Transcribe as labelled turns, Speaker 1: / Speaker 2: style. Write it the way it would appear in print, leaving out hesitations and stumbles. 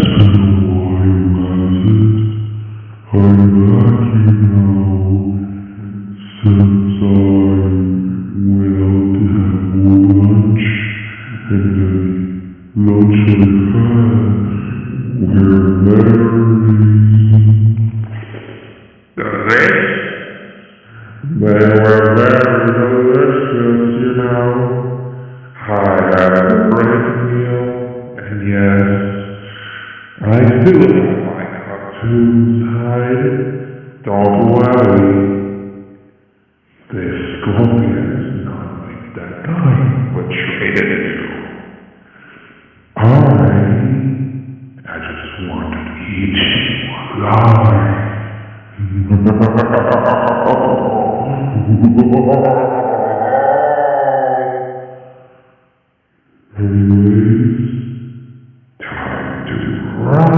Speaker 1: been a while, has it? I'm back, since I went out to have more lunch, and the lunch I had, we're married.
Speaker 2: This? They were very delicious, I had a great meal, and yes, I still have my cartoons hide. Don't worry. This scorpion is not like that guy who traded you. I just want to eat you alive.
Speaker 1: Anyways,
Speaker 2: time to run.